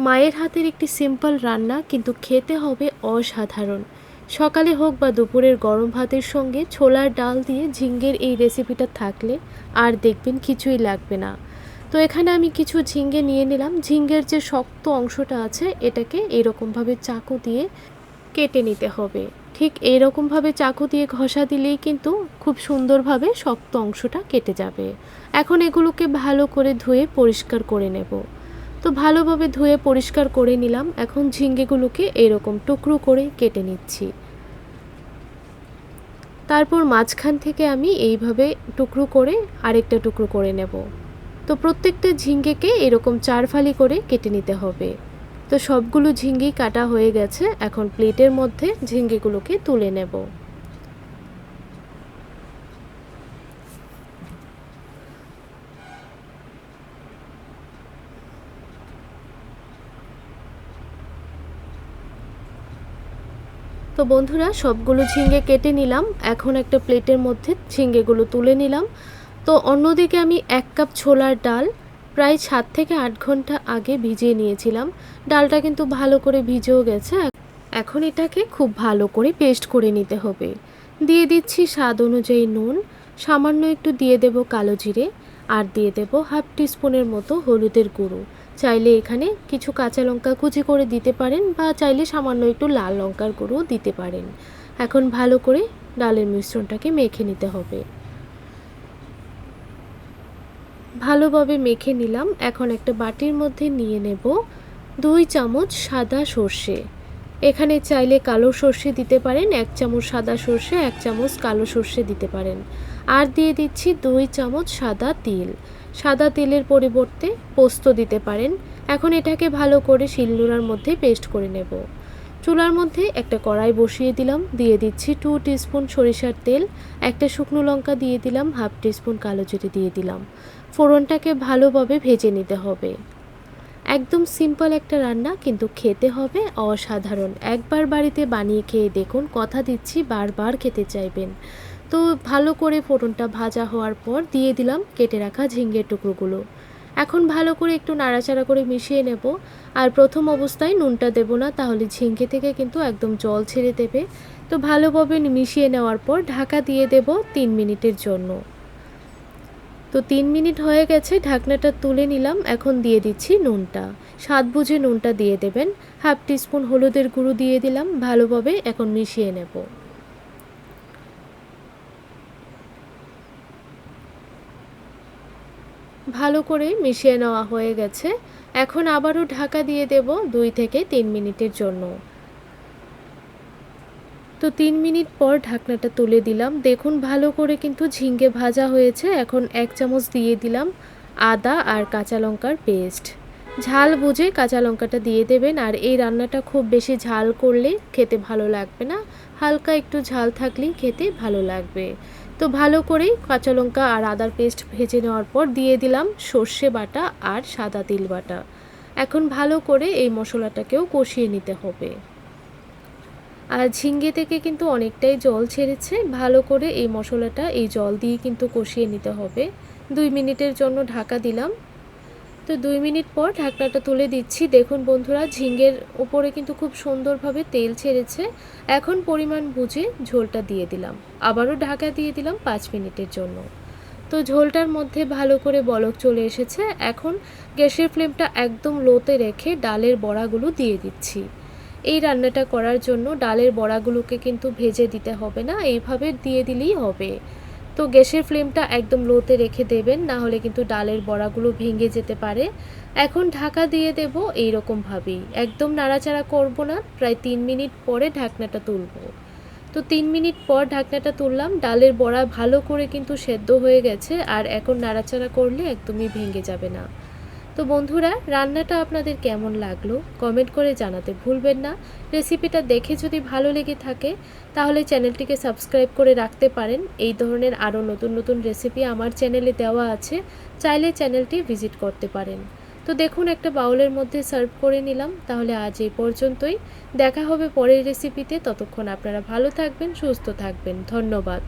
মায়ের হাতের একটি সিম্পল রান্না, কিন্তু খেতে হবে অসাধারণ। সকালে হোক বা দুপুরের গরম ভাতের সঙ্গে ছোলার ডাল দিয়ে ঝিঙ্গের এই রেসিপিটা থাকলে আর দেখবেন কিছুই লাগবে না। তো এখানে আমি কিছু ঝিঙ্গে নিয়ে নিলাম। ঝিঙ্গের যে শক্ত অংশটা আছে এটাকে এরকমভাবে চাকু দিয়ে কেটে নিতে হবে। ঠিক এইরকমভাবে চাকু দিয়ে ঘষা দিলেই কিন্তু খুব সুন্দরভাবে শক্ত অংশটা কেটে যাবে। এখন এগুলোকে ভালো করে ধুয়ে পরিষ্কার করে নেব। তো ভালোভাবে ধুয়ে পরিষ্কার করে নিলাম। এখন ঝিঙ্গেগুলোকে এরকম টুকরো করে কেটে নিচ্ছি। তারপর মাঝখান থেকে আমি এইভাবে টুকরো করে আরেকটা টুকরো করে নেব। তো প্রত্যেকটা ঝিঙ্গেকে এরকম 4 ফালি করে কেটে নিতে হবে। তো সবগুলো ঝিঙ্গেই কাটা হয়ে গেছে। এখন প্লেটের মধ্যে ঝিঙ্গেগুলোকে তুলে নেব। তো বন্ধুরা, সবগুলো ঝিঙ্গে কেটে নিলাম। এখন একটা প্লেটের মধ্যে ঝিঙ্গেগুলো তুলে নিলাম। তো অন্যদিকে আমি 1 কাপ ছোলার ডাল প্রায় 7 থেকে 8 ঘন্টা আগে ভিজিয়ে নিয়েছিলাম। ডালটা কিন্তু ভালো করে ভিজেও গেছে। এখন এটাকে খুব ভালো করে পেস্ট করে নিতে হবে। দিয়ে দিচ্ছি স্বাদ অনুযায়ী নুন, সামান্য একটু দিয়ে দেব কালো জিরে, আর দিয়ে দেব হাফ টিস্পুনের মতো হলুদের গুঁড়ো। চাইলে এখানে কিছু কাঁচা লঙ্কা কুচি করে দিতে পারেন, বা চাইলে সামান্য একটু লাল লঙ্কার গুঁড়ো দিতে পারেন। এখন ভালো করে ডালের মিশ্রণটাকে মেখে নিতে হবে। ভালোভাবে মেখে নিলাম। এখন একটা বাটির মধ্যে নিয়ে নেব 2 চামচ সাদা সর্ষে। এখানে চাইলে কালো সর্ষে দিতে পারেন। 1 চামচ সাদা সর্ষে, 1 চামচ কালো সর্ষে দিতে পারেন। আর দিয়ে দিচ্ছি 2 চামচ সাদা তিল। সাদা তিলের পরিবর্তে পোস্ত দিতে পারেন। এখন এটাকে ভালো করে শিলনোড়ার মধ্যে পেস্ট করে নেব। চুলার মধ্যে একটা কড়াই বসিয়ে দিলাম। দিয়ে দিচ্ছি 2 টিস্পুন সরিষার তেল, একটা শুকনো লঙ্কা দিয়ে দিলাম, হাফ টিস্পুন কালো জিরে দিয়ে দিলাম। ফোড়নটাকে ভালোভাবে ভেজে নিতে হবে। একদম সিম্পল একটা রান্না, কিন্তু খেতে হবে অসাধারণ। একবার বাড়িতে বানিয়ে খেয়ে দেখুন, কথা দিচ্ছি বারবার খেতে চাইবেন। তো ভালো করে ফোড়নটা ভাজা হওয়ার পর দিয়ে দিলাম কেটে রাখা ঝিঙ্গের টুকরোগুলো। এখন ভালো করে একটু নাড়াচাড়া করে মিশিয়ে নেব। আর প্রথম অবস্থায় নুনটা দেব না, তাহলে ঝিঙ্গে থেকে কিন্তু একদম জল ছেড়ে দেবে। তো ভালোভাবে মিশিয়ে নেওয়ার পর ঢাকা দিয়ে দেব 3 মিনিটের জন্য। তো 3 মিনিট হয়ে গেছে, ঢাকনাটা তুলে নিলাম। এখন দিয়ে দিচ্ছি নুনটা। স্বাদ বুঝে নুনটা দিয়ে দেবেন। হাফ টিস্পুন হলুদের গুঁড়ো দিয়ে দিলাম। ভালোভাবে এখন মিশিয়ে নেব। ভালো করে মিশিয়ে নেওয়া হয়ে গেছে। এখন আবারও ঢাকা দিয়ে দেব 2 থেকে 3 মিনিটের জন্য। তো 3 মিনিট পর ঢাকনাটা তুলে দিলাম। দেখুন ভালো করে কিন্তু ঝিঙ্গে ভাজা হয়েছে। এখন 1 চামচ দিয়ে দিলাম আদা আর কাঁচা লঙ্কার পেস্ট। ঝাল বুঝে কাঁচা লঙ্কাটা দিয়ে দেবেন। আর এই রান্নাটা খুব বেশি ঝাল করলে খেতে ভালো লাগবে না, হালকা একটু ঝাল থাকলেই খেতে ভালো লাগবে। তো ভালো করে কাঁচা লঙ্কা আর আদার পেস্ট ভেজে নেওয়ার পর দিয়ে দিলাম সর্ষে বাটা আর সাদা তিল বাটা। এখন ভালো করে এই মশলাটাকেও কষিয়ে নিতে হবে। আর ঝিঙ্গে থেকে কিন্তু অনেকটাই জল ছেড়েছে। ভালো করে এই মশলাটা এই জল দিয়ে কিন্তু কষিয়ে নিতে হবে। 2 মিনিটের জন্য ঢাকা দিলাম। তো 2 মিনিট পর ঢাকনাটা তুলে দিচ্ছি। দেখুন বন্ধুরা, ঝিঙ্গের উপরে কিন্তু খুব সুন্দরভাবে তেল ছেড়েছে। এখন পরিমাণ বুঝে ঝোলটা দিয়ে দিলাম। আবারও ঢাকা দিয়ে দিলাম 5 মিনিটের জন্য। তো ঝোলটার মধ্যে ভালো করে বলক চলে এসেছে। এখন গ্যাসের ফ্লেমটা একদম লোতে রেখে ডালের বড়াগুলো দিয়ে দিচ্ছি। এই রান্নাটা করার জন্য ডালের বড়াগুলোকে কিন্তু ভেজে দিতে হবে না, এইভাবে দিয়ে দিলেই হবে। তো গ্যাসের ফ্লেমটা একদম লোতে রেখে দেবেন, না হলে কিন্তু ডালের বড়াগুলো ভেঙে যেতে পারে। এখন ঢাকা দিয়ে দেব এইরকমভাবেই, একদম নাড়াচাড়া করব না। প্রায় 3 মিনিট পরে ঢাকনাটা তুলব। তো 3 মিনিট পর ঢাকনাটা তুললাম। ডালের বড়া ভালো করে কিন্তু সেদ্ধ হয়ে গেছে। আর এখন নাড়াচাড়া করলে একদমই ভেঙে যাবে না। তো বন্ধুরা, রান্নাটা আপনাদের কেমন লাগলো কমেন্ট করে জানাতে ভুলবেন না। রেসিপিটা দেখে যদি ভালো লেগে থাকে তাহলে চ্যানেলটিকে সাবস্ক্রাইব করে রাখতে পারেন। এই ধরনের আরও নতুন নতুন রেসিপি আমার চ্যানেলে দেওয়া আছে, চাইলে চ্যানেলটি ভিজিট করতে পারেন। তো দেখুন একটা বাউলের মধ্যে সার্ভ করে নিলাম। তাহলে আজ এই পর্যন্তই। দেখা হবে পরের রেসিপিতে। ততক্ষণ আপনারা ভালো থাকবেন, সুস্থ থাকবেন। ধন্যবাদ।